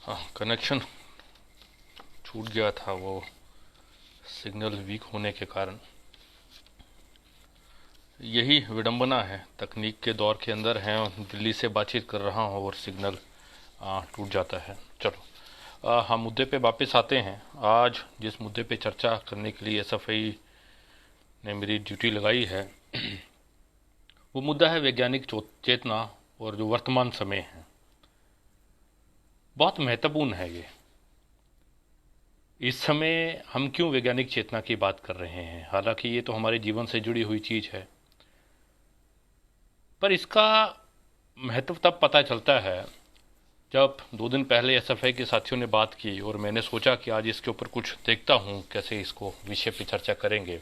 हाँ, कनेक्शन छूट गया था वो सिग्नल वीक होने के कारण। यही विडंबना है, तकनीक के दौर के अंदर हैं और दिल्ली से बातचीत कर रहा हूँ और सिग्नल टूट जाता है। चलो हम मुद्दे पे वापस आते हैं। आज जिस मुद्दे पे चर्चा करने के लिए एसएफआई ने मेरी ड्यूटी लगाई है वो मुद्दा है वैज्ञानिक चेतना और जो वर्तमान समय है। बहुत महत्वपूर्ण है ये। इस समय हम क्यों वैज्ञानिक चेतना की बात कर रहे हैं, हालांकि ये तो हमारे जीवन से जुड़ी हुई चीज है, पर इसका महत्व तब पता चलता है जब 2 दिन पहले एसएफआई के साथियों ने बात की और मैंने सोचा कि आज इसके ऊपर कुछ देखता हूँ, कैसे इसको विषय पे चर्चा करेंगे।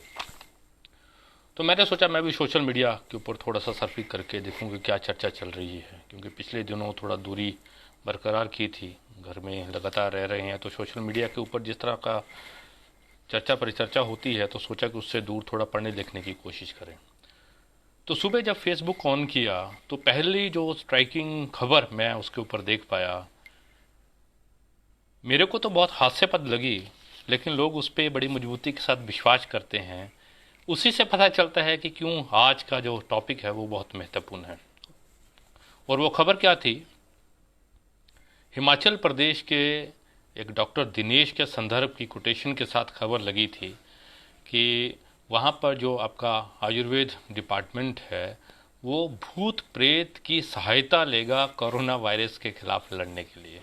तो मैंने सोचा मैं भी सोशल मीडिया के ऊपर थोड़ा सा सर्फिंग करके देखूँ कि क्या चर्चा चल रही है, क्योंकि पिछले दिनों थोड़ा दूरी बरकरार की थी, घर में लगातार रह रहे हैं, तो सोशल मीडिया के ऊपर जिस तरह का चर्चा परिचर्चा होती है तो सोचा कि उससे दूर थोड़ा पढ़ने लिखने की कोशिश करें। तो सुबह जब फेसबुक ऑन किया तो पहली जो स्ट्राइकिंग खबर मैं उसके ऊपर देख पाया, मेरे को तो बहुत हास्यास्पद लगी, लेकिन लोग उस पर बड़ी मजबूती के साथ विश्वास करते हैं। उसी से पता चलता है कि क्यों आज का जो टॉपिक है वो बहुत महत्वपूर्ण है। और वो खबर क्या थी? हिमाचल प्रदेश के एक डॉक्टर दिनेश के संदर्भ की कोटेशन के साथ खबर लगी थी कि वहाँ पर जो आपका आयुर्वेद डिपार्टमेंट है वो भूत प्रेत की सहायता लेगा कोरोना वायरस के खिलाफ लड़ने के लिए।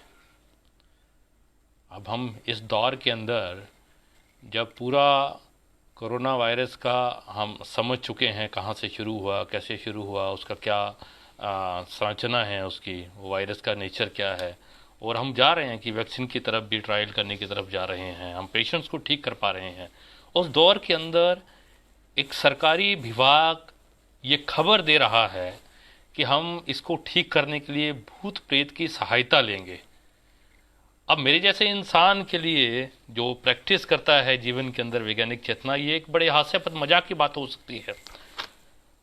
अब हम इस दौर के अंदर जब पूरा कोरोना वायरस का हम समझ चुके हैं, कहाँ से शुरू हुआ, कैसे शुरू हुआ, उसका क्या संरचना है, उसकी वो वायरस का नेचर क्या है, और हम जा रहे हैं कि वैक्सीन की तरफ भी ट्रायल करने की तरफ जा रहे हैं, हम पेशेंट्स को ठीक कर पा रहे हैं। उस दौर के अंदर एक सरकारी विभाग ये खबर दे रहा है कि हम इसको ठीक करने के लिए भूत प्रेत की सहायता लेंगे। अब मेरे जैसे इंसान के लिए जो प्रैक्टिस करता है जीवन के अंदर वैज्ञानिक चेतना, ये एक बड़े हास्यास्पद मजाक की बात हो सकती है।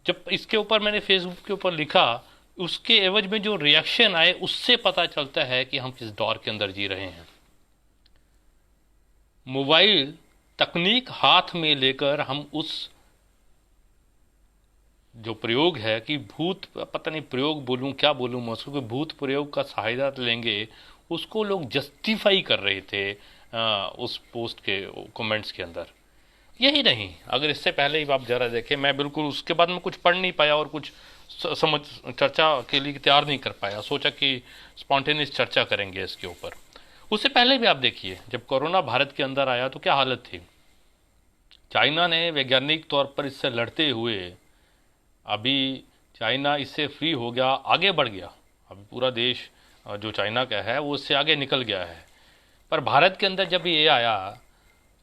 जब इसके ऊपर मैंने फेसबुक के ऊपर लिखा, उसके एवज में जो रिएक्शन आए उससे पता चलता है कि हम किस दौर के अंदर जी रहे हैं। मोबाइल तकनीक हाथ में लेकर हम उस जो प्रयोग है कि भूत, पता नहीं प्रयोग बोलूं क्या बोलूं मैं उसको, भूत प्रयोग का सहायता लेंगे, उसको लोग जस्टिफाई कर रहे थे उस पोस्ट के कमेंट्स के अंदर। यही नहीं, अगर इससे पहले ही आप जरा देखें, मैं बिल्कुल उसके बाद में कुछ पढ़ नहीं पाया और कुछ समझ चर्चा के लिए तैयार नहीं कर पाया, सोचा कि स्पॉन्टेनियस चर्चा करेंगे इसके ऊपर। उससे पहले भी आप देखिए, जब कोरोना भारत के अंदर आया तो क्या हालत थी। चाइना ने वैज्ञानिक तौर पर इससे लड़ते हुए, अभी चाइना इससे फ्री हो गया, आगे बढ़ गया, अभी पूरा देश जो चाइना का है वो इससे आगे निकल गया है। पर भारत के अंदर जब ये आया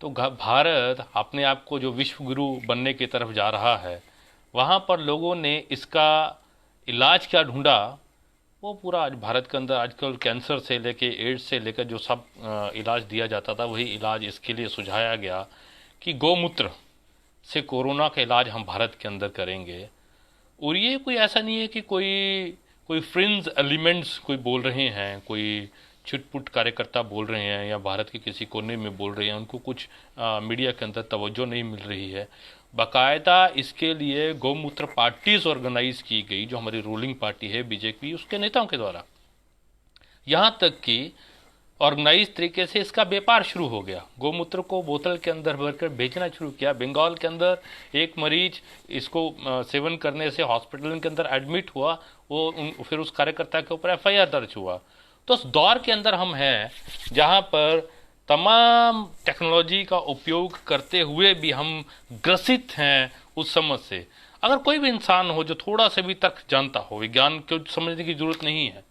तो भारत अपने आप को जो विश्व गुरु बनने की तरफ जा रहा है, वहाँ पर लोगों ने इसका इलाज क्या ढूंढा, वो पूरा आज भारत के अंदर आजकल कैंसर से लेके एड्स से लेकर जो सब इलाज दिया जाता था, वही इलाज इसके लिए सुझाया गया कि गौमूत्र से कोरोना का इलाज हम भारत के अंदर करेंगे। और ये कोई ऐसा नहीं है कि कोई कोई फ्रिंज एलिमेंट्स कोई बोल रहे हैं, कोई छिटपुट कार्यकर्ता बोल रहे हैं या भारत के किसी कोने में बोल रहे हैं, उनको कुछ मीडिया के अंदर तवज्जो नहीं मिल रही है। बाकायदा इसके लिए गौमूत्र पार्टीज ऑर्गेनाइज की गई, जो हमारी रूलिंग पार्टी है बीजेपी, उसके नेताओं के द्वारा। यहाँ तक कि ऑर्गेनाइज तरीके से इसका व्यापार शुरू हो गया। गौमूत्र को बोतल के अंदर भरकर बेचना शुरू किया। बंगाल के अंदर एक मरीज इसको सेवन करने से हॉस्पिटल के अंदर एडमिट हुआ, फिर उस कार्यकर्ता के ऊपर एफआईआर दर्ज हुआ। तो उस दौर के अंदर हम हैं जहां पर तमाम टेक्नोलॉजी का उपयोग करते हुए भी हम ग्रसित हैं उस समझ से। अगर कोई भी इंसान हो जो थोड़ा सा भी तर्क जानता हो, विज्ञान को समझने की जरूरत नहीं है,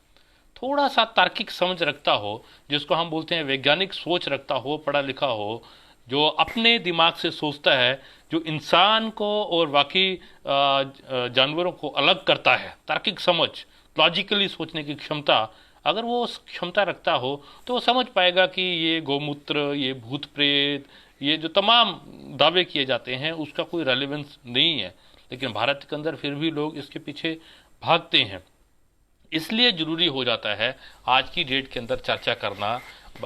थोड़ा सा तार्किक समझ रखता हो, जिसको हम बोलते हैं वैज्ञानिक सोच रखता हो, पढ़ा लिखा हो, जो अपने दिमाग से सोचता है, जो इंसान को और बाकी जानवरों को अलग करता है, तार्किक समझ, लॉजिकली सोचने की क्षमता, अगर वो क्षमता रखता हो तो वो समझ पाएगा कि ये गौमूत्र, ये भूत प्रेत, ये जो तमाम दावे किए जाते हैं उसका कोई रेलेवेंस नहीं है। लेकिन भारत के अंदर फिर भी लोग इसके पीछे भागते हैं। इसलिए जरूरी हो जाता है आज की डेट के अंदर चर्चा करना,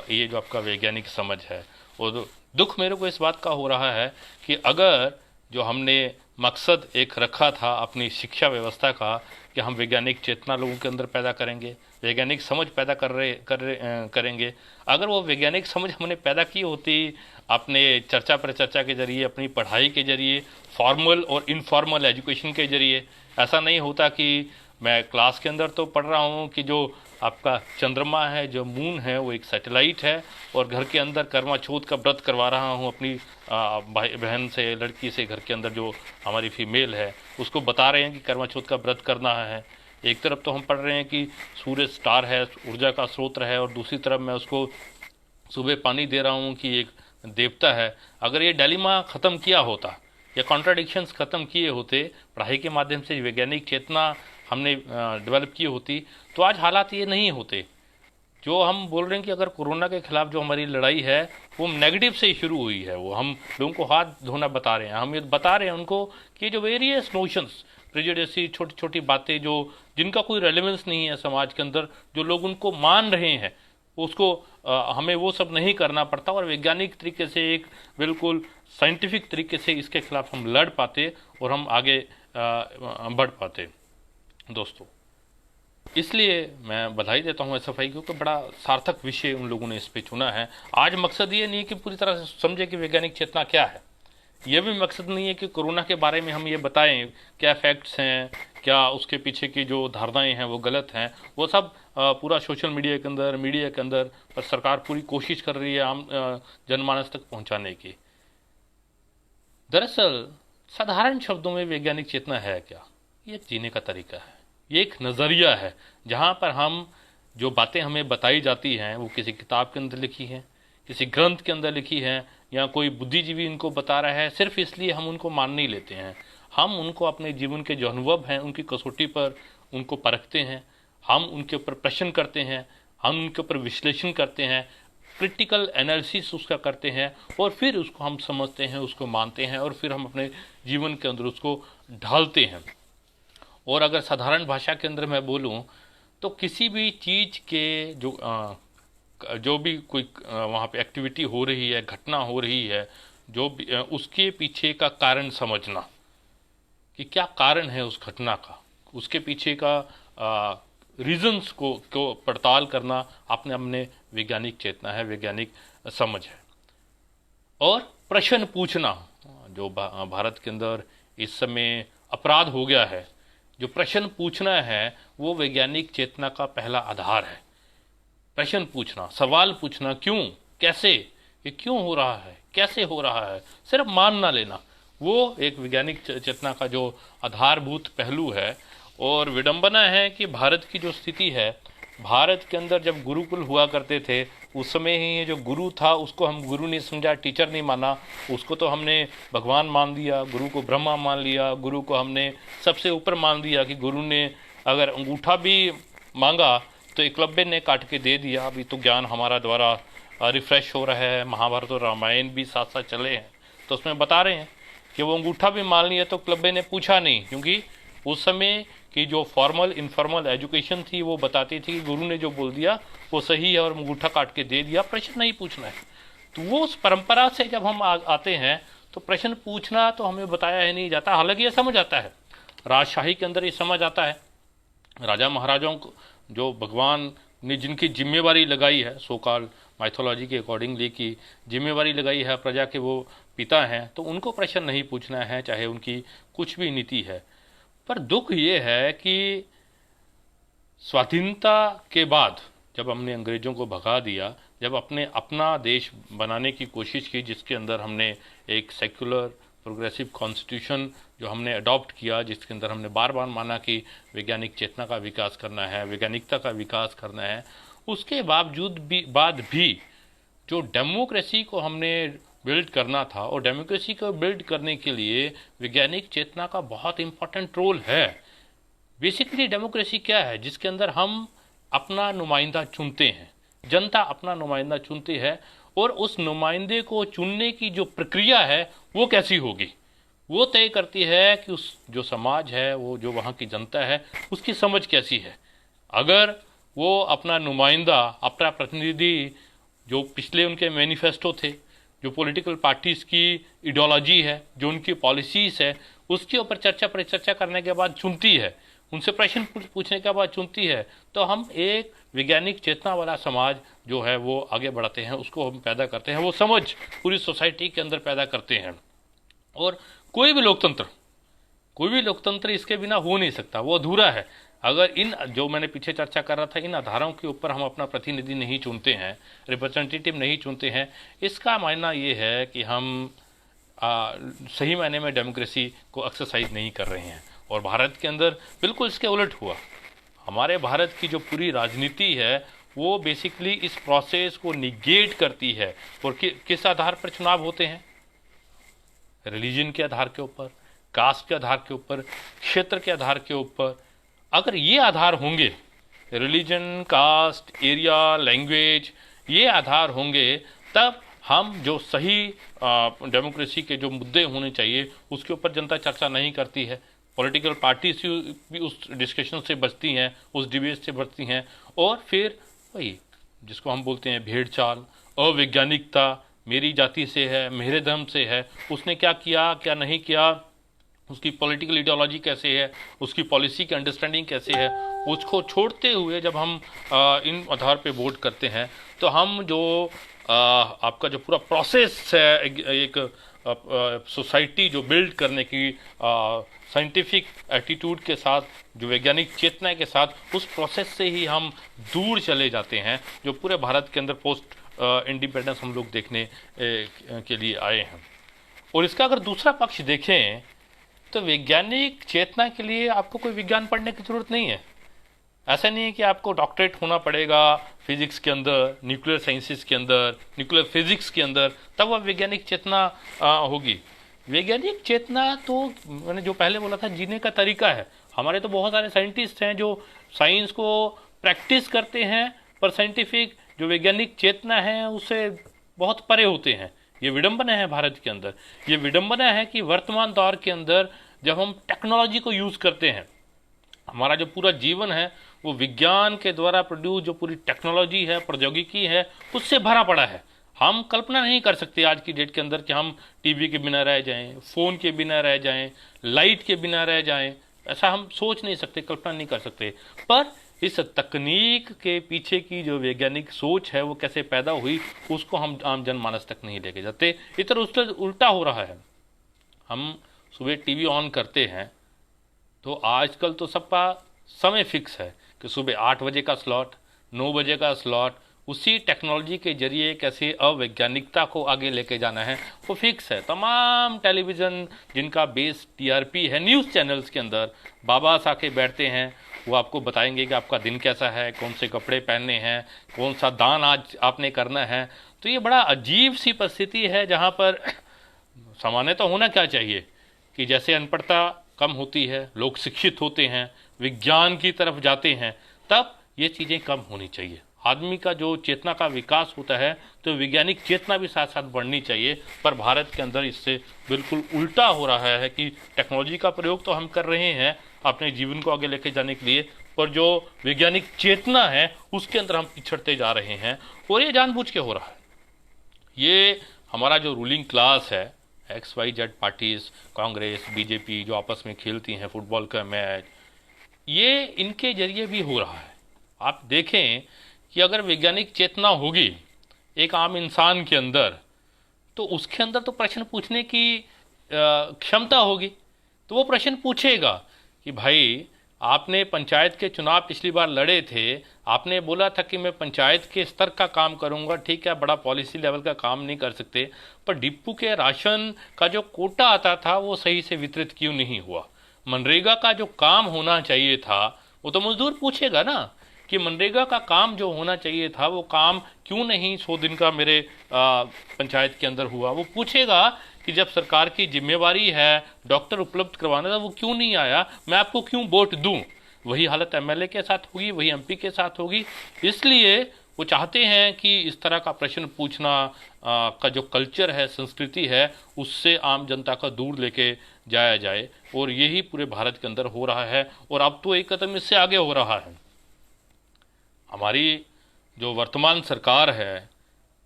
ये जो आपका वैज्ञानिक समझ है। और दुख मेरे को इस बात का हो रहा है कि अगर जो हमने मकसद एक रखा था अपनी शिक्षा व्यवस्था का कि हम वैज्ञानिक चेतना लोगों के अंदर पैदा करेंगे, वैज्ञानिक समझ पैदा करेंगे, अगर वो वैज्ञानिक समझ हमने पैदा की होती अपने चर्चा पर चर्चा के जरिए, अपनी पढ़ाई के जरिए, फॉर्मल और इनफॉर्मल एजुकेशन के जरिए, ऐसा नहीं होता कि मैं क्लास के अंदर तो पढ़ रहा हूँ कि जो आपका चंद्रमा है, जो मून है, वो एक सैटेलाइट है, और घर के अंदर करवा चौथ का व्रत करवा रहा हूँ अपनी भाई बहन से, लड़की से, घर के अंदर जो हमारी फीमेल है उसको बता रहे हैं कि करवा चौथ का व्रत करना है। एक तरफ तो हम पढ़ रहे हैं कि सूर्य स्टार है, ऊर्जा का स्रोत है, और दूसरी तरफ मैं उसको सुबह पानी दे रहा हूँ कि एक देवता है। अगर ये डायलेमा ख़त्म किया होता या कॉन्ट्राडिक्शंस ख़त्म किए होते, पढ़ाई के माध्यम से वैज्ञानिक चेतना हमने डेवलप की होती, तो आज हालात ये नहीं होते। जो हम बोल रहे हैं कि अगर कोरोना के खिलाफ जो हमारी लड़ाई है वो नेगेटिव से ही शुरू हुई है, वो हम लोगों को हाथ धोना बता रहे हैं, हम ये बता रहे हैं उनको कि जो वेरियस नोशंस, प्रेजुडिस, छोटी छोटी बातें जो जिनका कोई रेलेवेंस नहीं है समाज के अंदर, जो लोग उनको मान रहे हैं, उसको हमें वो सब नहीं करना पड़ता, और वैज्ञानिक तरीके से, एक बिल्कुल साइंटिफिक तरीके से इसके खिलाफ हम लड़ पाते और हम आगे बढ़ पाते दोस्तों। इसलिए मैं बधाई देता हूँ एसएफआई को कि बड़ा सार्थक विषय उन लोगों ने इस पे चुना है। आज मकसद ये नहीं है कि पूरी तरह से समझे कि वैज्ञानिक चेतना क्या है, यह भी मकसद नहीं है कि कोरोना के बारे में हम ये बताएं क्या फैक्ट्स हैं, क्या उसके पीछे की जो धारणाएं हैं वो गलत हैं। वो सब पूरा सोशल मीडिया के अंदर, मीडिया के अंदर, पर सरकार पूरी कोशिश कर रही है आम जनमानस तक पहुंचाने की। दरअसल साधारण शब्दों में वैज्ञानिक चेतना है क्या? ये एक जीने का तरीका है, ये एक नज़रिया है, जहाँ पर हम जो बातें हमें बताई जाती हैं वो किसी किताब के अंदर लिखी हैं, किसी ग्रंथ के अंदर लिखी है, या कोई बुद्धिजीवी इनको बता रहा है, सिर्फ इसलिए हम उनको मान नहीं लेते हैं। हम उनको अपने जीवन के जो अनुभव हैं उनकी कसौटी पर उनको परखते हैं, हम उनके ऊपर प्रश्न करते हैं, हम उनके ऊपर विश्लेषण करते हैं, क्रिटिकल एनालिसिस उसका करते हैं, और फिर उसको हम समझते हैं, उसको मानते हैं, और फिर हम अपने जीवन के अंदर उसको ढालते हैं। और अगर साधारण भाषा के अंदर मैं बोलूं तो किसी भी चीज़ के जो भी कोई वहाँ पे एक्टिविटी हो रही है, घटना हो रही है, जो भी उसके पीछे का कारण समझना कि क्या कारण है उस घटना का, उसके पीछे का रीजंस को पड़ताल करना अपने वैज्ञानिक चेतना है, वैज्ञानिक समझ है। और प्रश्न पूछना, जो भारत के अंदर इस समय अपराध हो गया है, जो प्रश्न पूछना है वो वैज्ञानिक चेतना का पहला आधार है। प्रश्न पूछना, सवाल पूछना, क्यों, कैसे, ये क्यों हो रहा है, कैसे हो रहा है, सिर्फ मान ना लेना, वो एक वैज्ञानिक चेतना का जो आधारभूत पहलू है। और विडंबना है कि भारत की जो स्थिति है, भारत के अंदर जब गुरुकुल हुआ करते थे उस समय ही जो गुरु था उसको हम गुरु नहीं समझा, टीचर नहीं माना, उसको तो हमने भगवान मान दिया, गुरु को ब्रह्मा मान लिया, गुरु को हमने सबसे ऊपर मान दिया कि गुरु ने अगर अंगूठा भी मांगा तो एकलव्य ने काट के दे दिया। अभी तो ज्ञान हमारा द्वारा रिफ्रेश हो रहा है, महाभारत और रामायण भी साथ साथ चले हैं, तो उसमें बता रहे हैं कि वो अंगूठा भी मान लिया तो एकलव्य ने पूछा नहीं, क्योंकि उस समय की जो फॉर्मल इनफॉर्मल एजुकेशन थी वो बताती थी कि गुरु ने जो बोल दिया वो सही है और अंगूठा काट के दे दिया, प्रश्न नहीं पूछना है। तो वो उस परंपरा से जब हम आते हैं तो प्रश्न पूछना तो हमें बताया ही नहीं जाता। हालांकि ये समझ आता है, राजशाही के अंदर ये समझ आता है, राजा महाराजाओं को जो भगवान ने जिनकी जिम्मेवारी लगाई है, सोकाल माइथोलॉजी के अकॉर्डिंगली की जिम्मेवारी लगाई है प्रजा के, वो पिता हैं, तो उनको प्रश्न नहीं पूछना है, चाहे उनकी कुछ भी नीति है। पर दुख ये है कि स्वाधीनता के बाद जब हमने अंग्रेजों को भगा दिया, जब अपना देश बनाने की कोशिश की, जिसके अंदर हमने एक सेक्युलर प्रोग्रेसिव कॉन्स्टिट्यूशन जो हमने अडॉप्ट किया, जिसके अंदर हमने बार बार माना कि वैज्ञानिक चेतना का विकास करना है, वैज्ञानिकता का विकास करना है, उसके बावजूद भी जो डेमोक्रेसी को हमने बिल्ड करना था, और डेमोक्रेसी को बिल्ड करने के लिए वैज्ञानिक चेतना का बहुत इंपॉर्टेंट रोल है। बेसिकली डेमोक्रेसी क्या है? जिसके अंदर हम अपना नुमाइंदा चुनते हैं, जनता अपना नुमाइंदा चुनती है, और उस नुमाइंदे को चुनने की जो प्रक्रिया है वो कैसी होगी, वो तय करती है कि उस जो समाज है, वो जो वहाँ की जनता है, उसकी समझ कैसी है। अगर वो अपना नुमाइंदा, अपना प्रतिनिधि, जो पिछले उनके मैनिफेस्टो थे, जो पॉलिटिकल पार्टीज की इडियोलॉजी है, जो उनकी पॉलिसीज है, उसके ऊपर चर्चा परिचर्चा करने के बाद चुनती है, उनसे प्रश्न पूछने के बाद चुनती है, तो हम एक वैज्ञानिक चेतना वाला समाज जो है वो आगे बढ़ाते हैं, उसको हम पैदा करते हैं, वो समझ पूरी सोसाइटी के अंदर पैदा करते हैं। और कोई भी लोकतंत्र, कोई भी लोकतंत्र इसके बिना हो नहीं सकता, वो अधूरा है। अगर इन, जो मैंने पीछे चर्चा कर रहा था, इन आधारों के ऊपर हम अपना प्रतिनिधि नहीं चुनते हैं, रिप्रेजेंटेटिव नहीं चुनते हैं, इसका मायना ये है कि हम सही मायने में डेमोक्रेसी को एक्सरसाइज नहीं कर रहे हैं। और भारत के अंदर बिल्कुल इसके उलट हुआ। हमारे भारत की जो पूरी राजनीति है वो बेसिकली इस प्रोसेस को निगेट करती है। और किस आधार पर चुनाव होते हैं? रिलीजन के आधार के ऊपर, कास्ट के आधार के ऊपर, क्षेत्र के आधार के ऊपर। अगर ये आधार होंगे, रिलीजन, कास्ट, एरिया, लैंग्वेज, ये आधार होंगे, तब हम जो सही डेमोक्रेसी के जो मुद्दे होने चाहिए उसके ऊपर जनता चर्चा नहीं करती है। पॉलिटिकल पार्टीज भी उस डिस्कशन से बचती हैं, उस डिबेट से बचती हैं। और फिर वही जिसको हम बोलते हैं भेड़ चाल, अवैज्ञानिकता, मेरी जाति से है, मेरे धर्म से है, उसने क्या किया क्या नहीं किया, उसकी पॉलिटिकल आइडियोलॉजी कैसे है, उसकी पॉलिसी की अंडरस्टैंडिंग कैसे है, उसको छोड़ते हुए जब हम इन आधार पे वोट करते हैं, तो हम जो आपका जो पूरा प्रोसेस है एक सोसाइटी जो बिल्ड करने की साइंटिफिक एटीट्यूड के साथ, जो वैज्ञानिक चेतना के साथ, उस प्रोसेस से ही हम दूर चले जाते हैं, जो पूरे भारत के अंदर पोस्ट इंडिपेंडेंस हम लोग देखने के लिए आए हैं। और इसका अगर दूसरा पक्ष देखें तो वैज्ञानिक चेतना के लिए आपको कोई विज्ञान पढ़ने की जरूरत नहीं है। ऐसा नहीं है कि आपको डॉक्टरेट होना पड़ेगा फिजिक्स के अंदर, न्यूक्लियर साइंसेस के अंदर, न्यूक्लियर फिजिक्स के अंदर, तब वह वैज्ञानिक चेतना होगी। वैज्ञानिक चेतना तो मैंने जो पहले बोला था, जीने का तरीका है। हमारे तो बहुत सारे साइंटिस्ट हैं जो साइंस को प्रैक्टिस करते हैं, पर साइंटिफिक जो वैज्ञानिक चेतना है उससे बहुत परे होते हैं। ये विडंबना है भारत के अंदर। ये विडंबना है कि वर्तमान दौर के अंदर जब हम टेक्नोलॉजी को यूज़ करते हैं, हमारा जो पूरा जीवन है वो विज्ञान के द्वारा प्रोड्यूस जो पूरी टेक्नोलॉजी है, प्रौद्योगिकी है, उससे भरा पड़ा है। हम कल्पना नहीं कर सकते आज की डेट के अंदर कि हम टीवी के बिना रह जाएं, फ़ोन के बिना रह जाएं, लाइट के बिना रह जाएं। ऐसा हम सोच नहीं सकते, कल्पना नहीं कर सकते। पर इस तकनीक के पीछे की जो वैज्ञानिक सोच है वो कैसे पैदा हुई, उसको हम आम जनमानस तक नहीं लेके जाते। इधर उल्टा हो रहा है। हम सुबह टीवी ऑन करते हैं तो आजकल तो सबका समय फिक्स है कि सुबह 8 बजे का स्लॉट, 9 बजे का स्लॉट। उसी टेक्नोलॉजी के जरिए कैसे अवैज्ञानिकता को आगे लेके जाना है वो फिक्स है। तमाम टेलीविज़न जिनका बेस टीआरपी है, न्यूज़ चैनल्स के अंदर बाबा आके बैठते हैं, वो आपको बताएंगे कि आपका दिन कैसा है, कौन से कपड़े पहनने हैं, कौन सा दान आज आपने करना है। तो ये बड़ा अजीब सी परिस्थिति है जहाँ पर सामान्य तो होना क्या चाहिए कि जैसे अनपढ़ता कम होती है, लोग शिक्षित होते हैं, विज्ञान की तरफ जाते हैं, तब ये चीज़ें कम होनी चाहिए। आदमी का जो चेतना का विकास होता है तो वैज्ञानिक चेतना भी साथ साथ बढ़नी चाहिए। पर भारत के अंदर इससे बिल्कुल उल्टा हो रहा है कि टेक्नोलॉजी का प्रयोग तो हम कर रहे हैं अपने जीवन को आगे लेके जाने के लिए, पर जो वैज्ञानिक चेतना है उसके अंदर हम पिछड़ते जा रहे हैं। और ये जानबूझ के हो रहा है। ये हमारा जो रूलिंग क्लास है, XYZ पार्टीज, कांग्रेस, बीजेपी, जो आपस में खेलती हैं फुटबॉल का मैच, ये इनके जरिए भी हो रहा है। आप देखें कि अगर वैज्ञानिक चेतना होगी एक आम इंसान के अंदर, तो उसके अंदर तो प्रश्न पूछने की क्षमता होगी। तो वो प्रश्न पूछेगा कि भाई आपने पंचायत के चुनाव पिछली बार लड़े थे, आपने बोला था कि मैं पंचायत के स्तर का काम करूंगा, ठीक है, बड़ा पॉलिसी लेवल का काम नहीं कर सकते, पर डिपू के राशन का जो कोटा आता था वो सही से वितरित क्यों नहीं हुआ? मनरेगा का जो काम होना चाहिए था, वो तो मजदूर पूछेगा ना कि मनरेगा का काम जो होना चाहिए था वो काम क्यों नहीं 100 दिन का मेरे पंचायत के अंदर हुआ। वो पूछेगा कि जब सरकार की जिम्मेवारी है डॉक्टर उपलब्ध करवाने का, वो क्यों नहीं आया, मैं आपको क्यों वोट दूं। वही हालत एमएलए के साथ होगी, वही एमपी के साथ होगी। इसलिए वो चाहते हैं कि इस तरह का प्रश्न पूछना का जो कल्चर है, संस्कृति है, उससे आम जनता का दूर लेके जाया जाए। और यही पूरे भारत के अंदर हो रहा है। और अब तो एक कदम इससे आगे हो रहा है। हमारी जो वर्तमान सरकार है,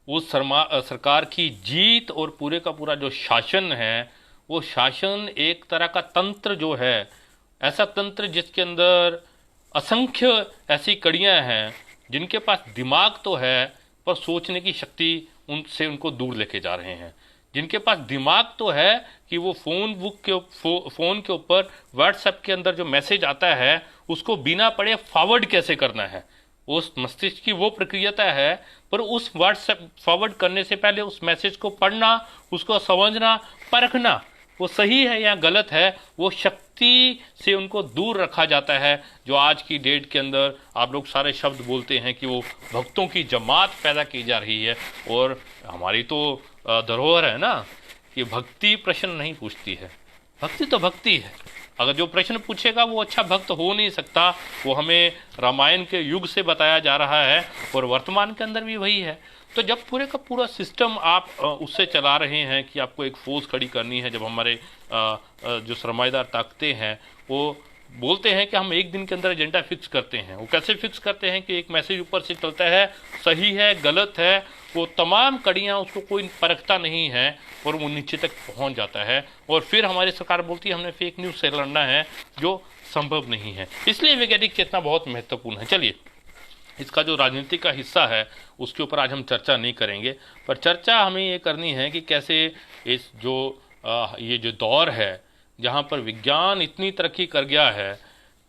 उस सरकार की जीत और पूरे का पूरा जो शासन है, वो शासन एक तरह का तंत्र जो है, ऐसा तंत्र जिसके अंदर असंख्य ऐसी कड़ियां हैं जिनके पास दिमाग तो है पर सोचने की शक्ति उनसे उनको दूर लेके जा रहे हैं। जिनके पास दिमाग तो है कि वो फोन के ऊपर व्हाट्सएप के अंदर जो मैसेज आता है उसको बिना पढ़े फॉरवर्ड कैसे करना है, उस मस्तिष्क की वो प्रक्रिया है। पर उस व्हाट्सएप फॉरवर्ड करने से पहले उस मैसेज को पढ़ना, उसको समझना, परखना, वो सही है या गलत है, वो शक्ति से उनको दूर रखा जाता है। जो आज की डेट के अंदर आप लोग सारे शब्द बोलते हैं कि वो भक्तों की जमात पैदा की जा रही है। और हमारी तो धरोहर है ना कि भक्ति प्रश्न नहीं पूछती है। भक्ति तो भक्ति है, अगर जो प्रश्न पूछेगा वो अच्छा भक्त हो नहीं सकता। वो हमें रामायण के युग से बताया जा रहा है और वर्तमान के अंदर भी वही है। तो जब पूरे का पूरा सिस्टम आप उससे चला रहे हैं कि आपको एक फोर्स खड़ी करनी है, जब हमारे जो सरमाएदार ताकतें हैं वो बोलते हैं कि हम एक दिन के अंदर एजेंडा फिक्स करते हैं। वो कैसे फिक्स करते हैं कि एक मैसेज ऊपर से चलता है, सही है गलत है, वो तमाम कड़ियाँ उसको कोई परखता नहीं है और वो नीचे तक पहुंच जाता है। और फिर हमारी सरकार बोलती है हमने फेक न्यूज़ से लड़ना है, जो संभव नहीं है। इसलिए वैज्ञानिक चेतना बहुत महत्वपूर्ण है। चलिए, इसका जो राजनीति का हिस्सा है उसके ऊपर आज हम चर्चा नहीं करेंगे, पर चर्चा हमें ये करनी है कि कैसे इस जो ये जो दौर है जहाँ पर विज्ञान इतनी तरक्की कर गया है,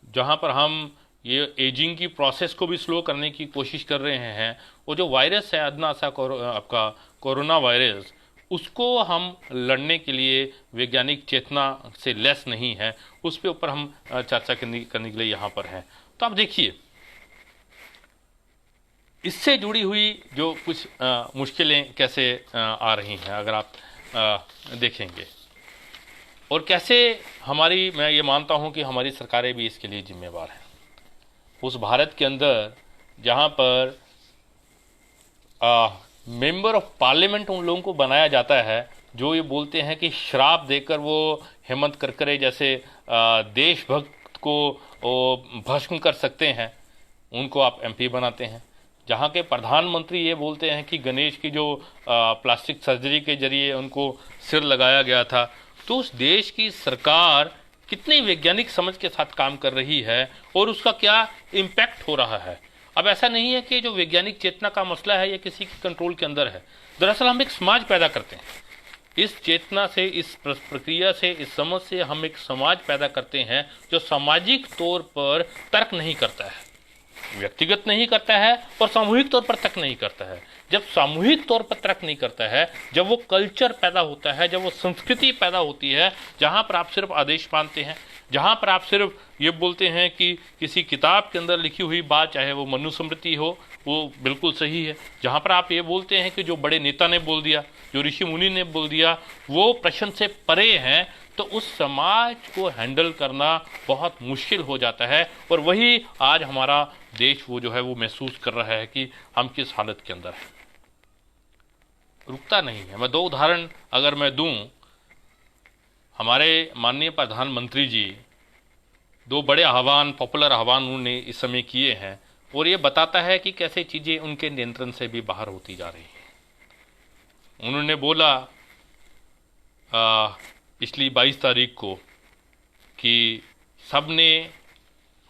जहाँ पर हम ये एजिंग की प्रोसेस को भी स्लो करने की कोशिश कर रहे हैं, वो जो वायरस है अदना सा आपका कोरोना वायरस, उसको हम लड़ने के लिए वैज्ञानिक चेतना से लेस नहीं है, उस पे ऊपर हम चर्चा करने के लिए यहाँ पर हैं। तो आप देखिए, इससे जुड़ी हुई जो कुछ मुश्किलें कैसे आ रही हैं अगर आप देखेंगे, और कैसे हमारी, मैं ये मानता हूँ कि हमारी सरकारें भी इसके लिए जिम्मेवार हैं। उस भारत के अंदर जहाँ पर मेंबर ऑफ पार्लियामेंट उन लोगों को बनाया जाता है जो ये बोलते हैं कि श्राप देकर वो हेमंत करकरे जैसे देशभक्त को भस्म कर सकते हैं, उनको आप एमपी बनाते हैं। जहाँ के प्रधानमंत्री ये बोलते हैं कि गणेश की जो प्लास्टिक सर्जरी के जरिए उनको सिर लगाया गया था। तो उस देश की सरकार कितनी वैज्ञानिक समझ के साथ काम कर रही है और उसका क्या इम्पैक्ट हो रहा है। अब ऐसा नहीं है कि जो वैज्ञानिक चेतना का मसला है ये किसी के कंट्रोल के अंदर है। दरअसल हम एक समाज पैदा करते हैं, इस चेतना से, इस प्रक्रिया से, इस समझ से हम एक समाज पैदा करते हैं जो सामाजिक तौर पर तर्क नहीं करता है, व्यक्तिगत नहीं करता है और सामूहिक तौर पर तर्क नहीं करता है। जब सामूहिक तौर पर तर्क नहीं करता है, जब वो कल्चर पैदा होता है, जब वो संस्कृति पैदा होती है जहाँ पर आप सिर्फ आदेश मानते हैं, जहाँ पर आप सिर्फ ये बोलते हैं कि किसी किताब के अंदर लिखी हुई बात, चाहे वो मनुस्मृति हो, वो बिल्कुल सही है, जहाँ पर आप ये बोलते हैं कि जो बड़े नेता ने बोल दिया, जो ऋषि मुनि ने बोल दिया, वो प्रश्न से परे हैं, तो उस समाज को हैंडल करना बहुत मुश्किल हो जाता है। और वही आज हमारा देश वो जो है वो महसूस कर रहा है कि हम किस हालत के अंदर हैं, रुकता नहीं है। मैं दो उदाहरण अगर मैं दूं, हमारे माननीय प्रधानमंत्री जी दो बड़े आह्वान, पॉपुलर आह्वान उन्होंने इस समय किए हैं और ये बताता है कि कैसे चीज़ें उनके नियंत्रण से भी बाहर होती जा रही हैं। उन्होंने बोला पिछली 22 तारीख को कि सब ने,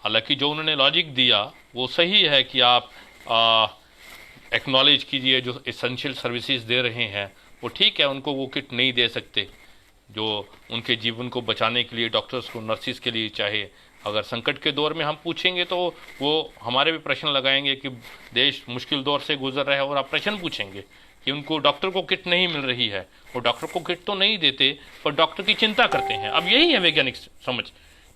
हालांकि जो उन्होंने लॉजिक दिया वो सही है कि आप एक्नॉलेज कीजिए जो एसेंशियल सर्विसेज दे रहे हैं वो ठीक है, उनको वो किट नहीं दे सकते जो उनके जीवन को बचाने के लिए डॉक्टर्स को, नर्सिस के लिए चाहे। अगर संकट के दौर में हम पूछेंगे तो वो हमारे भी प्रश्न लगाएंगे कि देश मुश्किल दौर से गुजर रहा है, और आप प्रश्न पूछेंगे कि उनको डॉक्टर को किट नहीं मिल रही है, वो डॉक्टर को किट तो नहीं देते पर डॉक्टर की चिंता करते हैं। अब यही है वैज्ञानिक समझ,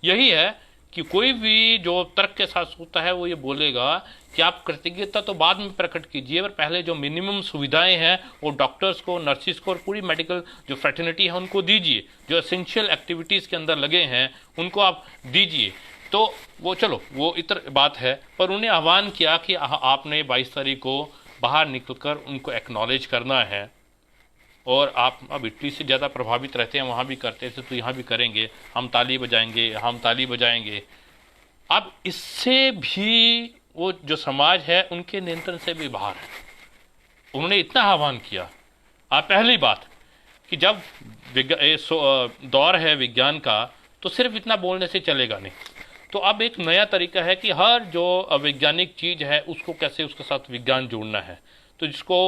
यही है कि कोई भी जो तर्क के साथ सोचता है वो ये बोलेगा कि आप कृतज्ञता तो बाद में प्रकट कीजिए, पर पहले जो मिनिमम सुविधाएं हैं वो डॉक्टर्स को, नर्सिस को और पूरी मेडिकल जो फ्रेटर्निटी है उनको दीजिए, जो एसेंशियल एक्टिविटीज़ के अंदर लगे हैं उनको आप दीजिए। तो वो चलो वो इतर बात है, पर उन्हें आह्वान किया कि आपने 22 तारीख को बाहर निकलकर उनको एक्नॉलेज करना है, और आप अब इटली से ज़्यादा प्रभावित रहते हैं, वहाँ भी करते थे तो यहाँ भी करेंगे, हम ताली बजाएंगे, हम ताली बजाएंगे। अब इससे भी वो जो समाज है उनके नियंत्रण से भी बाहर है। उन्होंने इतना आह्वान किया। आप पहली बात कि जब दौर है विज्ञान का, तो सिर्फ इतना बोलने से चलेगा नहीं। तो अब एक नया तरीका है कि हर जो वैज्ञानिक चीज़ है उसको कैसे उसके साथ विज्ञान जोड़ना है। तो जिसको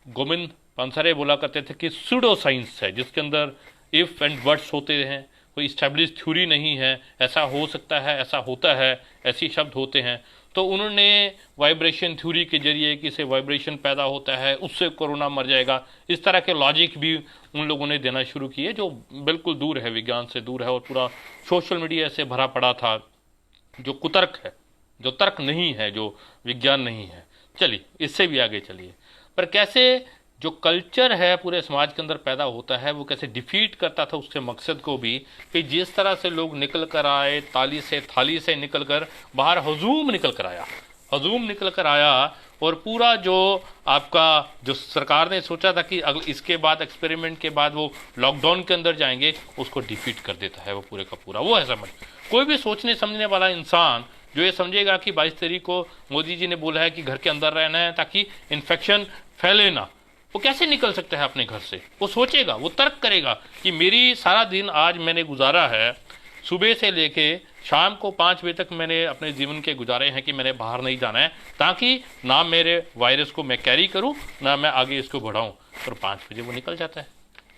गोविंद पानसरे बोला करते थे कि सूडो साइंस है, जिसके अंदर इफ एंड बट्स होते हैं, कोई इस्टेब्लिश थ्योरी नहीं है, ऐसा हो सकता है, ऐसा होता है, ऐसी शब्द होते हैं। तो उन्होंने वाइब्रेशन थ्योरी के जरिए कि से वाइब्रेशन पैदा होता है, उससे कोरोना मर जाएगा, इस तरह के लॉजिक भी उन लोगों ने देना शुरू किए, जो बिल्कुल दूर है, विज्ञान से दूर है। और पूरा सोशल मीडिया से भरा पड़ा था, जो कुतर्क है, जो तर्क नहीं है, जो विज्ञान नहीं है। चलिए इससे भी आगे चलिए, पर कैसे जो कल्चर है पूरे समाज के अंदर पैदा होता है, वो कैसे डिफीट करता था उसके मकसद को भी, कि जिस तरह से लोग निकल कर आए, ताली से थाली से निकल कर बाहर हजूम निकल कर आया, हजूम निकल कर आया। और पूरा जो आपका जो सरकार ने सोचा था कि अगले इसके बाद एक्सपेरिमेंट के बाद वो लॉकडाउन के अंदर जाएंगे, उसको डिफीट कर देता है वो पूरे का पूरा। वो है समझ, कोई भी सोचने समझने वाला इंसान जो ये समझेगा कि 22 तारीख को मोदी जी ने बोला है कि घर के अंदर रहना है ताकि इन्फेक्शन फैले ना, वो कैसे निकल सकता है अपने घर से? वो सोचेगा, वो तर्क करेगा कि मेरी सारा दिन आज मैंने गुजारा है, सुबह से लेके शाम को 5 बजे तक मैंने अपने जीवन के गुजारे हैं कि मैंने बाहर नहीं जाना है, ताकि ना मेरे वायरस को मैं कैरी करूं, ना मैं आगे इसको बढ़ाऊं। और 5 बजे वो निकल जाता है।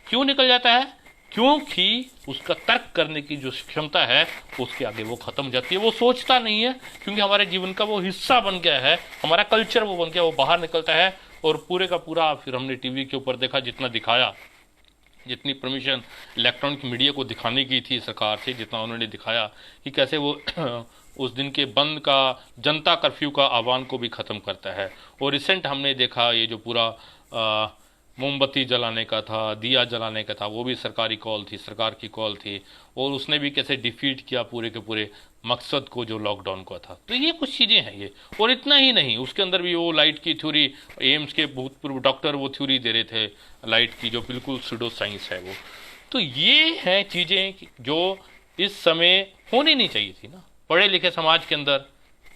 क्यों निकल जाता है? क्योंकि उसका तर्क करने की जो क्षमता है उसके आगे वो खत्म हो जाती है। वो सोचता नहीं है, क्योंकि हमारे जीवन का वो हिस्सा बन गया है, हमारा कल्चर वो बन गया, वो बाहर निकलता है। और पूरे का पूरा फिर हमने टीवी के ऊपर देखा, जितना दिखाया, जितनी परमिशन इलेक्ट्रॉनिक मीडिया को दिखाने की थी सरकार से, जितना उन्होंने दिखाया कि कैसे वो उस दिन के बंद का, जनता कर्फ्यू का आह्वान को भी ख़त्म करता है। और रिसेंट हमने देखा ये जो पूरा मोमबत्ती जलाने का था, दिया जलाने का था, वो भी सरकारी कॉल थी, सरकार की कॉल थी। और उसने भी कैसे डिफीट किया पूरे के पूरे मकसद को जो लॉकडाउन का था। तो ये कुछ चीज़ें हैं ये। और इतना ही नहीं, उसके अंदर भी वो लाइट की थ्योरी, एम्स के भूतपूर्व डॉक्टर वो थ्योरी दे रहे थे लाइट की, जो बिल्कुल सूडो साइंस है वो। तो ये हैं चीज़ें जो इस समय होनी नहीं चाहिए थी ना। पढ़े लिखे समाज के अंदर,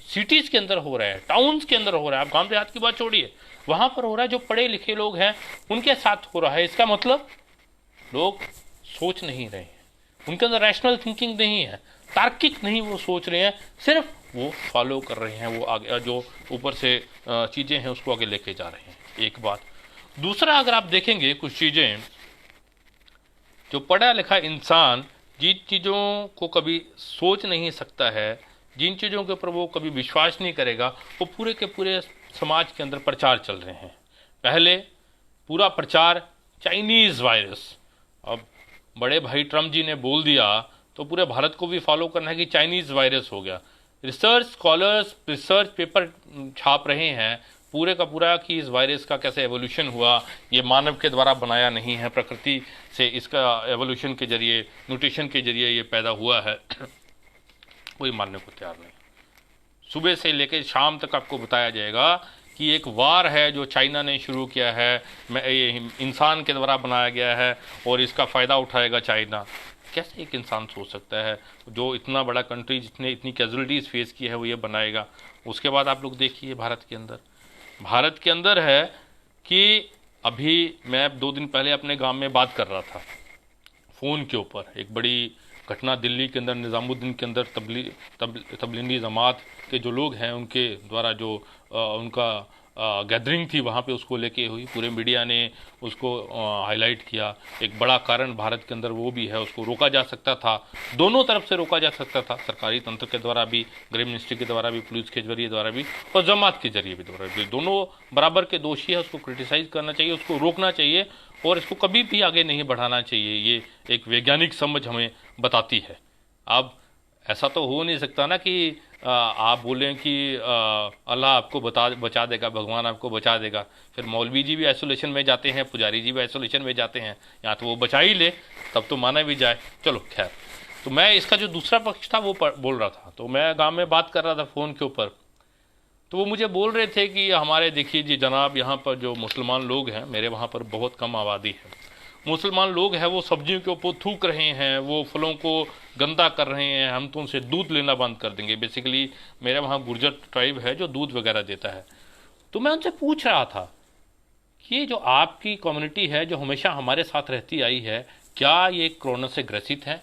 सिटीज़ के अंदर हो रहा है, टाउन्स के अंदर हो रहा है, आप गांव देहात की बात छोड़िए, वहाँ पर हो रहा है। जो पढ़े लिखे लोग हैं उनके साथ हो रहा है। इसका मतलब लोग सोच नहीं रहे हैं, उनके अंदर रैशनल थिंकिंग नहीं है, तार्किक नहीं वो सोच रहे हैं, सिर्फ वो फॉलो कर रहे हैं, वो आगे जो ऊपर से चीज़ें हैं उसको आगे लेके जा रहे हैं। एक बात। दूसरा, अगर आप देखेंगे कुछ चीज़ें, जो पढ़ा लिखा इंसान जिन चीज़ों को कभी सोच नहीं सकता है, जिन चीज़ों के ऊपर वो कभी विश्वास नहीं करेगा, वो पूरे के पूरे समाज के अंदर प्रचार चल रहे हैं। पहले पूरा प्रचार चाइनीज़ वायरस, अब बड़े भाई ट्रम्प जी ने बोल दिया तो पूरे भारत को भी फॉलो करना है कि चाइनीज़ वायरस हो गया। रिसर्च स्कॉलर्स रिसर्च पेपर छाप रहे हैं पूरे का पूरा कि इस वायरस का कैसे एवोल्यूशन हुआ, ये मानव के द्वारा बनाया नहीं है, प्रकृति से इसका एवोल्यूशन के जरिए, म्यूटेशन के जरिए ये पैदा हुआ है। कोई मानने को तैयार नहीं। सुबह से लेकर शाम तक आपको बताया जाएगा कि एक वार है जो चाइना ने शुरू किया है, ये इंसान के द्वारा बनाया गया है और इसका फ़ायदा उठाएगा चाइना। कैसे एक इंसान सोच सकता है, जो इतना बड़ा कंट्री जिसने इतनी कैजुअलिटीज़ फेस की है, वो ये बनाएगा? उसके बाद आप लोग देखिए भारत के अंदर है कि अभी मैं 2 दिन पहले अपने गांव में बात कर रहा था फ़ोन के ऊपर। एक बड़ी घटना दिल्ली के अंदर निज़ामुद्दीन के अंदर तबलीगी जमात के जो लोग हैं उनके द्वारा जो उनका गैदरिंग थी वहाँ पे, उसको लेके हुई। पूरे मीडिया ने उसको हाईलाइट किया। एक बड़ा कारण भारत के अंदर वो भी है, उसको रोका जा सकता था, दोनों तरफ से रोका जा सकता था, सरकारी तंत्र के द्वारा भी, गृह मिनिस्ट्री के द्वारा भी, पुलिस के जरिए द्वारा भी, और जमात के जरिए भी द्वारा भी। दोनों बराबर के दोषी है, उसको क्रिटिसाइज करना चाहिए, उसको रोकना चाहिए और इसको कभी भी आगे नहीं बढ़ाना चाहिए। ये एक वैज्ञानिक समझ हमें बताती है। अब ऐसा तो हो नहीं सकता ना कि आप बोलें कि अल्लाह आपको बचा देगा, भगवान आपको बचा देगा, फिर मौलवी जी भी आइसोलेशन में जाते हैं, पुजारी जी भी आइसोलेशन में जाते हैं, या तो वो बचा ही ले तब तो माना भी जाए। चलो खैर, तो मैं इसका जो दूसरा पक्ष था वो बोल रहा था। तो मैं गांव में बात कर रहा था फ़ोन के ऊपर, तो वो मुझे बोल रहे थे कि हमारे देखिए जी जनाब, यहाँ पर जो मुसलमान लोग हैं, मेरे वहाँ पर बहुत कम आबादी है, मुसलमान लोग हैं वो सब्जियों के ऊपर थूक रहे हैं, वो फलों को गंदा कर रहे हैं, हम तो उनसे दूध लेना बंद कर देंगे। बेसिकली मेरा वहाँ गुर्जर ट्राइब है जो दूध वगैरह देता है। तो मैं उनसे पूछ रहा था कि ये जो आपकी कम्युनिटी है जो हमेशा हमारे साथ रहती आई है, क्या ये कोरोना से ग्रसित है?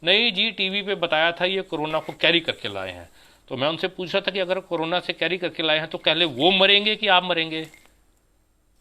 नहीं जी, टीवी पे बताया था ये कोरोना को कैरी करके लाए हैं। तो मैं उनसे पूछ रहा था कि अगर कोरोना से कैरी करके लाए हैं तो पहले वो मरेंगे कि आप मरेंगे?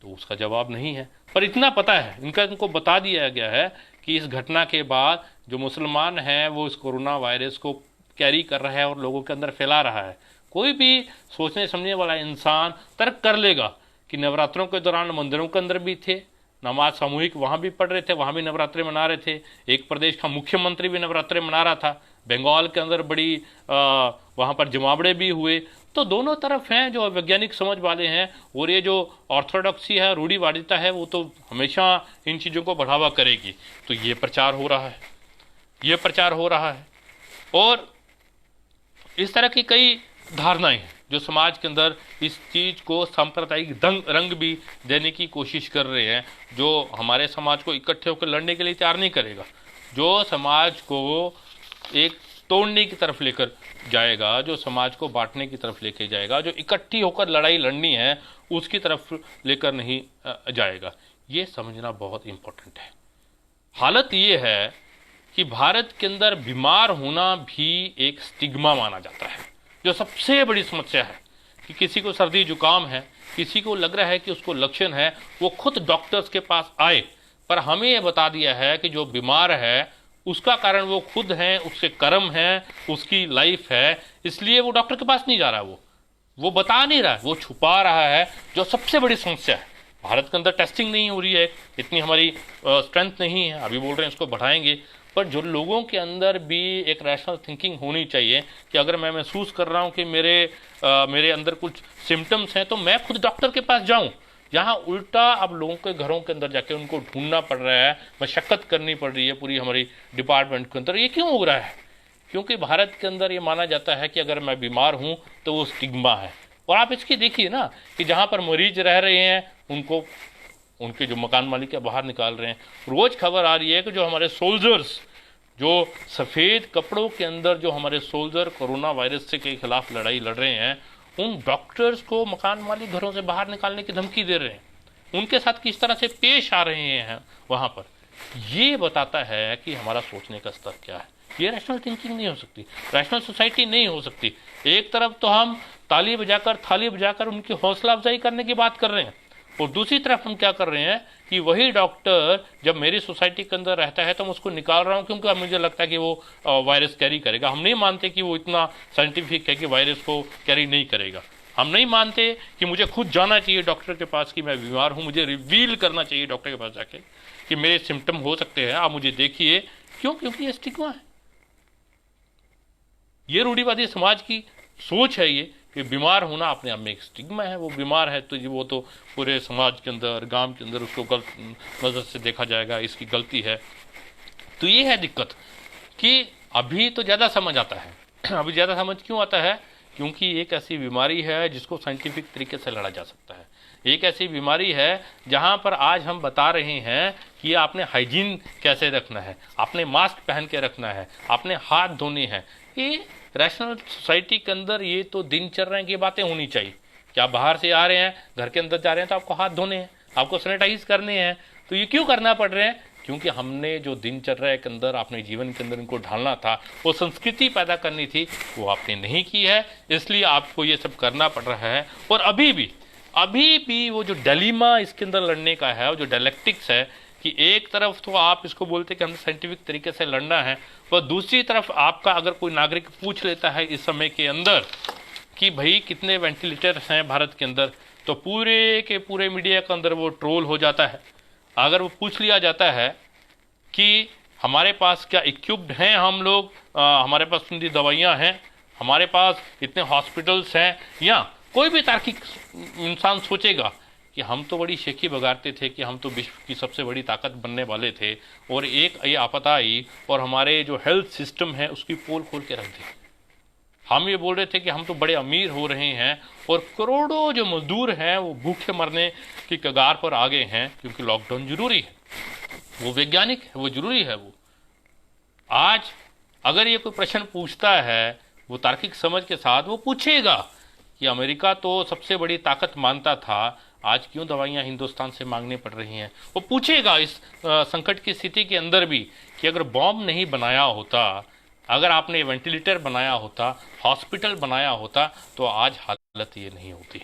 तो उसका जवाब नहीं है। पर इतना पता है, इनको बता दिया गया है कि इस घटना के बाद जो मुसलमान हैं वो इस कोरोना वायरस को कैरी कर रहा है और लोगों के अंदर फैला रहा है। कोई भी सोचने समझने वाला इंसान तर्क कर लेगा कि नवरात्रों के दौरान मंदिरों के अंदर भी थे, नमाज सामूहिक वहाँ भी पढ़ रहे थे, वहाँ भी नवरात्रे मना रहे थे। एक प्रदेश का मुख्यमंत्री भी नवरात्रे मना रहा था। बंगाल के अंदर बड़ी वहाँ पर जमावड़े भी हुए। तो दोनों तरफ हैं जो वैज्ञानिक समझ वाले हैं, और ये जो ऑर्थोडॉक्सी है, रूढ़िवादिता है, वो तो हमेशा इन चीज़ों को बढ़ावा करेगी। तो ये प्रचार हो रहा है, ये प्रचार हो रहा है। और इस तरह की कई धारणाएं हैं जो समाज के अंदर इस चीज़ को सांप्रदायिक रंग भी देने की कोशिश कर रहे हैं, जो हमारे समाज को इकट्ठे होकर लड़ने के लिए तैयार नहीं करेगा, जो समाज को एक तोड़ने की तरफ लेकर जाएगा, जो समाज को बांटने की तरफ लेकर जाएगा, जो इकट्ठी होकर लड़ाई लड़नी है उसकी तरफ लेकर नहीं जाएगा। ये समझना बहुत इम्पोर्टेंट है। हालत ये है कि भारत के अंदर बीमार होना भी एक स्टिग्मा माना जाता है, जो सबसे बड़ी समस्या है कि किसी को सर्दी जुकाम है, किसी को लग रहा है कि उसको लक्षण है, वो खुद डॉक्टर्स के पास आए, पर हमें यह बता दिया है कि जो बीमार है उसका कारण वो खुद है, उसके कर्म है, उसकी लाइफ है, इसलिए वो डॉक्टर के पास नहीं जा रहा। वो बता नहीं रहा है, वो छुपा रहा है, जो सबसे बड़ी समस्या है। भारत के अंदर टेस्टिंग नहीं हो रही है, इतनी हमारी स्ट्रेंथ नहीं है, अभी बोल रहे हैं इसको बढ़ाएंगे। पर जो लोगों के अंदर भी एक रैशनल थिंकिंग होनी चाहिए कि अगर मैं महसूस कर रहा हूँ कि मेरे अंदर कुछ सिम्टम्स हैं तो मैं खुद डॉक्टर के पास जाऊँ। यहाँ उल्टा अब लोगों के घरों के अंदर जाके उनको ढूंढना पड़ रहा है, मशक्कत करनी पड़ रही है पूरी हमारी डिपार्टमेंट के अंदर। ये क्यों हो रहा है? क्योंकि भारत के अंदर ये माना जाता है कि अगर मैं बीमार हूँ तो वो स्टिग्मा है। और आप इसकी देखिए ना कि जहाँ पर मरीज रह रहे हैं उनको उनके जो मकान मालिक है बाहर निकाल रहे हैं। रोज खबर आ रही है कि जो हमारे सोल्जर्स, जो सफ़ेद कपड़ों के अंदर जो हमारे सोल्जर कोरोना वायरस के खिलाफ लड़ाई लड़ रहे हैं, उन डॉक्टर्स को मकान मालिक घरों से बाहर निकालने की धमकी दे रहे हैं, उनके साथ किस तरह से पेश आ रहे हैं वहाँ पर। ये बताता है कि हमारा सोचने का स्तर क्या है। ये रैशनल थिंकिंग नहीं हो सकती, रैशनल सोसाइटी नहीं हो सकती। एक तरफ तो हम ताली बजाकर थाली बजाकर उनकी हौसला अफजाई करने की बात कर रहे हैं, और दूसरी तरफ हम क्या कर रहे हैं कि वही डॉक्टर जब मेरी सोसाइटी के अंदर रहता है तो मैं उसको निकाल रहा हूँ क्योंकि मुझे लगता है कि वो वायरस कैरी करेगा। हम नहीं मानते कि वो इतना साइंटिफिक है कि वायरस को कैरी नहीं करेगा। हम नहीं मानते कि मुझे खुद जाना चाहिए डॉक्टर के पास कि मैं बीमार हूँ, मुझे रिवील करना चाहिए डॉक्टर के पास जाके कि मेरे सिम्टम हो सकते हैं, आप मुझे देखिए। क्यों? क्योंकि ये स्टिग्मा है, ये रूढ़िवादी समाज की सोच है ये कि बीमार होना अपने आप में एक स्टिग्मा है। वो बीमार है तो वो तो पूरे समाज के अंदर, गांव के अंदर उसको गलत नज़र से देखा जाएगा, इसकी गलती है। तो ये है दिक्कत कि अभी तो ज़्यादा समझ आता है। अभी ज़्यादा समझ क्यों आता है? क्योंकि एक ऐसी बीमारी है जिसको साइंटिफिक तरीके से लड़ा जा सकता है। एक ऐसी बीमारी है जहाँ पर आज हम बता रहे हैं कि आपने हाइजीन कैसे रखना है, आपने मास्क पहन के रखना है, आपने हाथ धोने हैं। ये रैशनल सोसाइटी के अंदर ये तो दिनचर्या की बातें होनी चाहिए कि आप बाहर से आ रहे हैं, घर के अंदर जा रहे हैं तो आपको हाथ धोने हैं, आपको सैनिटाइज करने हैं। तो ये क्यों करना पड़ रहे हैं? क्योंकि हमने जो दिनचर्या के अंदर अपने जीवन के अंदर इनको ढालना था, वो संस्कृति पैदा करनी थी, वो आपने नहीं की है, इसलिए आपको ये सब करना पड़ रहा है। और अभी भी वो जो डिलेमा इसके अंदर लड़ने का है, वो जो डायलेक्टिक्स है कि एक तरफ तो आप इसको बोलते कि हमें साइंटिफिक तरीके से लड़ना है, पर दूसरी तरफ आपका अगर कोई नागरिक पूछ लेता है इस समय के अंदर कि भाई कितने वेंटिलेटर्स हैं भारत के अंदर, तो पूरे के पूरे मीडिया के अंदर वो ट्रोल हो जाता है। अगर वो पूछ लिया जाता है कि हमारे पास क्या इक्विप्ड हैं हम लोग, हमारे पास इतनी दवाइयाँ हैं, हमारे पास इतने हॉस्पिटल्स हैं, या कोई भी तार्किक इंसान सोचेगा कि हम तो बड़ी शेखी बगाड़ते थे कि हम तो विश्व की सबसे बड़ी ताकत बनने वाले थे, और एक ये आपदा आई और हमारे जो हेल्थ सिस्टम है उसकी पोल खोल के रख दी। हम ये बोल रहे थे कि हम तो बड़े अमीर हो रहे हैं, और करोड़ों जो मजदूर हैं वो भूखे मरने की कगार पर आ गए हैं क्योंकि लॉकडाउन जरूरी है। वो वैज्ञानिक है, वो जरूरी है। वो आज अगर ये कोई प्रश्न पूछता है, वो तार्किक समझ के साथ वो पूछेगा कि अमेरिका तो सबसे बड़ी ताकत मानता था, आज क्यों दवाइयां हिंदुस्तान से मांगनी पड़ रही हैं। वो पूछेगा इस संकट की स्थिति के अंदर भी कि अगर बॉम्ब नहीं बनाया होता, अगर आपने वेंटिलेटर बनाया होता, हॉस्पिटल बनाया होता, तो आज हालत ये नहीं होती।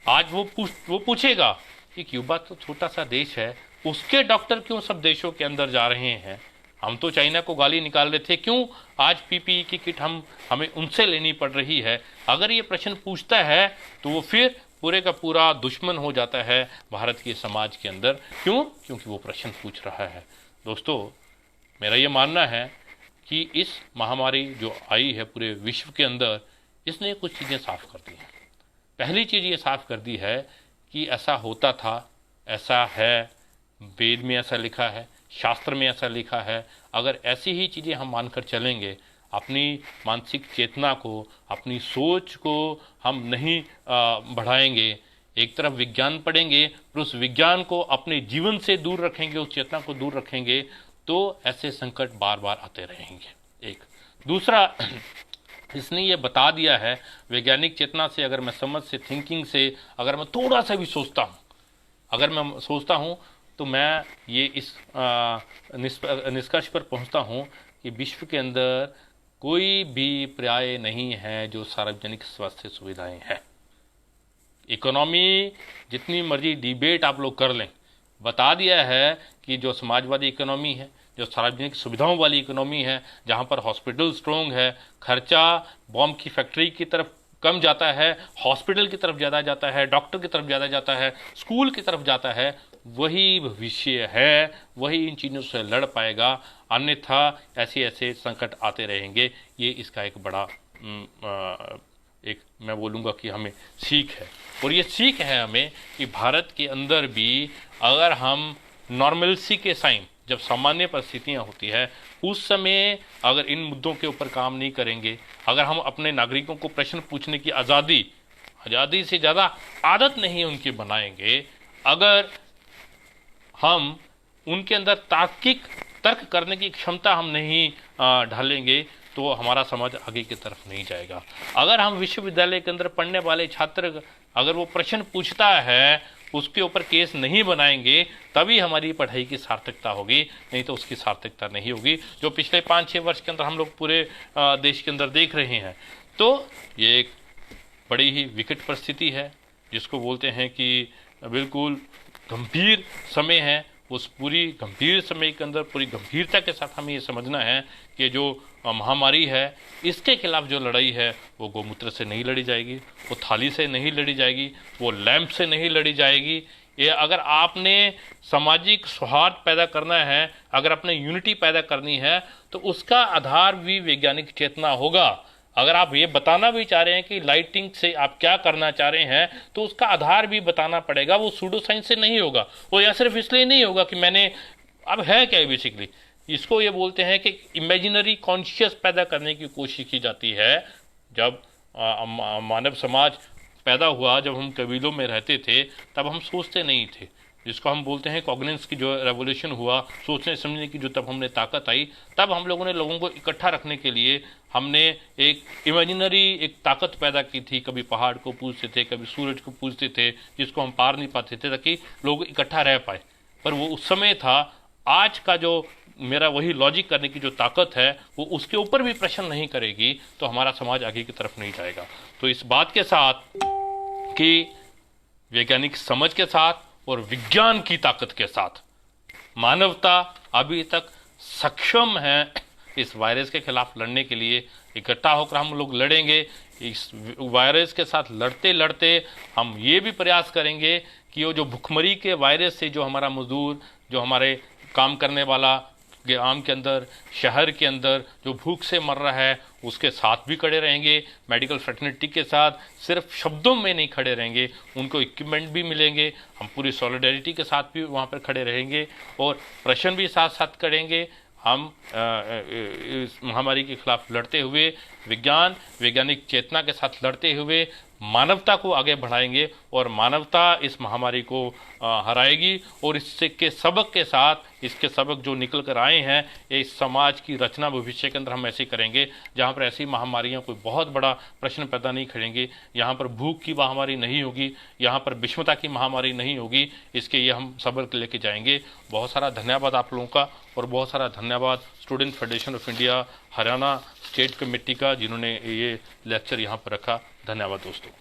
आज वो पूछेगा कि क्यूबा तो छोटा सा देश है, उसके डॉक्टर क्यों सब देशों के अंदर जा रहे हैं। हम तो चाइना को गाली निकाल रहे थे, क्यों आज पीपीई की किट हमें उनसे लेनी पड़ रही है। अगर ये प्रश्न पूछता है तो वो फिर पूरे का पूरा दुश्मन हो जाता है भारत के समाज के अंदर। क्यों? क्योंकि वो प्रश्न पूछ रहा है। दोस्तों, मेरा ये मानना है कि इस महामारी जो आई है पूरे विश्व के अंदर, इसने कुछ चीज़ें साफ कर दी हैं। पहली चीज़ ये साफ कर दी है कि ऐसा होता था, ऐसा है, वेद में ऐसा लिखा है, शास्त्र में ऐसा लिखा है। अगर ऐसी ही चीज़ें हम मानकर चलेंगे, अपनी मानसिक चेतना को, अपनी सोच को हम नहीं बढ़ाएंगे, एक तरफ विज्ञान पढ़ेंगे पर उस विज्ञान को अपने जीवन से दूर रखेंगे, उस चेतना को दूर रखेंगे, तो ऐसे संकट बार बार आते रहेंगे। एक दूसरा, इसने ये बता दिया है, वैज्ञानिक चेतना से, अगर मैं समझ से, थिंकिंग से अगर मैं थोड़ा सा भी सोचता हूँ, अगर मैं सोचता हूँ, तो मैं ये इस निष्कर्ष पर पहुँचता हूँ कि विश्व के अंदर कोई भी पर्याय नहीं है जो सार्वजनिक स्वास्थ्य सुविधाएं हैं। इकोनॉमी जितनी मर्जी डिबेट आप लोग कर लें, बता दिया है कि जो समाजवादी इकोनॉमी है, जो सार्वजनिक सुविधाओं वाली इकोनॉमी है, जहाँ पर हॉस्पिटल स्ट्रोंग है, खर्चा बॉम्ब की फैक्ट्री की तरफ कम जाता है, हॉस्पिटल की तरफ ज़्यादा जाता है, डॉक्टर की तरफ ज़्यादा जाता है, स्कूल की तरफ जाता है, वही भविष्य है, वही इन चीज़ों से लड़ पाएगा। अन्यथा ऐसे ऐसे संकट आते रहेंगे। ये इसका एक बड़ा एक मैं बोलूँगा कि हमें सीख है। और ये सीख है हमें कि भारत के अंदर भी अगर हम नॉर्मलसी के साइन, जब सामान्य परिस्थितियाँ होती है, उस समय अगर इन मुद्दों के ऊपर काम नहीं करेंगे, अगर हम अपने नागरिकों को प्रश्न पूछने की आज़ादी से ज़्यादा आदत नहीं उनकी बनाएंगे, अगर हम उनके अंदर तार्किक तर्क करने की क्षमता हम नहीं ढालेंगे, तो हमारा समाज आगे की तरफ नहीं जाएगा। अगर हम विश्वविद्यालय के अंदर पढ़ने वाले छात्र, अगर वो प्रश्न पूछता है, उसके ऊपर केस नहीं बनाएंगे, तभी हमारी पढ़ाई की सार्थकता होगी, नहीं तो उसकी सार्थकता नहीं होगी, जो पिछले 5-6 वर्ष के अंदर हम लोग पूरे देश के अंदर देख रहे हैं। तो ये एक बड़ी ही विकट परिस्थिति है, जिसको बोलते हैं कि बिल्कुल गंभीर समय है। उस पूरी गंभीर समय के अंदर पूरी गंभीरता के साथ हमें ये समझना है कि जो महामारी है, इसके खिलाफ जो लड़ाई है, वो गोमूत्र से नहीं लड़ी जाएगी, वो थाली से नहीं लड़ी जाएगी, वो लैंप से नहीं लड़ी जाएगी। ये अगर आपने सामाजिक सौहार्द पैदा करना है, अगर अपने यूनिटी पैदा करनी है, तो उसका आधार भी वैज्ञानिक चेतना होगा। अगर आप ये बताना भी चाह रहे हैं कि लाइटिंग से आप क्या करना चाह रहे हैं, तो उसका आधार भी बताना पड़ेगा। वो सूडो साइंस से नहीं होगा, वो या सिर्फ इसलिए नहीं होगा कि मैंने, अब है क्या बेसिकली, इसको ये बोलते हैं कि इमेजिनरी कॉन्शियस पैदा करने की कोशिश की जाती है। जब मानव समाज पैदा हुआ, जब हम कबीलों में रहते थे, तब हम सोचते नहीं थे, जिसको हम बोलते हैं कॉग्निजेंस की जो रेवोल्यूशन हुआ, सोचने समझने की जो तब हमने ताकत आई, तब हम लोगों ने लोगों को इकट्ठा रखने के लिए हमने एक इमेजिनरी एक ताकत पैदा की थी। कभी पहाड़ को पूजते थे, कभी सूरज को पूजते थे, जिसको हम पार नहीं पाते थे, ताकि लोग इकट्ठा रह पाए। पर वो उस समय था। आज का जो मेरा वही लॉजिक करने की जो ताकत है, वो उसके ऊपर भी प्रश्न नहीं करेगी, तो हमारा समाज आगे की तरफ नहीं जाएगा। तो इस बात के साथ कि वैज्ञानिक समझ के साथ और विज्ञान की ताकत के साथ मानवता अभी तक सक्षम है इस वायरस के खिलाफ लड़ने के लिए। इकट्ठा होकर हम लोग लड़ेंगे। इस वायरस के साथ लड़ते लड़ते हम ये भी प्रयास करेंगे कि वो जो भुखमरी के वायरस से जो हमारा मजदूर, जो हमारे काम करने वाला गांव के अंदर, शहर के अंदर जो भूख से मर रहा है, उसके साथ भी खड़े रहेंगे। मेडिकल फ्रेटर्निटी के साथ सिर्फ शब्दों में नहीं खड़े रहेंगे, उनको इक्विपमेंट भी मिलेंगे। हम पूरी सॉलिडेरिटी के साथ भी वहाँ पर खड़े रहेंगे और प्रश्न भी साथ साथ करेंगे। हम इस महामारी के खिलाफ लड़ते हुए वैज्ञानिक चेतना के साथ लड़ते हुए मानवता को आगे बढ़ाएंगे और मानवता इस महामारी को हराएगी। और इससे के सबक के साथ इसके सबक जो निकल कर आए हैं, इस समाज की रचना भविष्य के अंदर हम ऐसे करेंगे जहां पर ऐसी महामारियां कोई बहुत बड़ा प्रश्न पैदा नहीं करेंगी, यहाँ पर भूख की महामारी नहीं होगी, यहाँ पर विषमता की महामारी नहीं होगी। इसके ये हम सबक लेके जाएंगे। बहुत सारा धन्यवाद आप लोगों का, और बहुत सारा धन्यवाद student federation of India Haryana state committee का, जिन्होंने ये लेक्चर यहाँ पर रखा। धन्यवाद दोस्तों।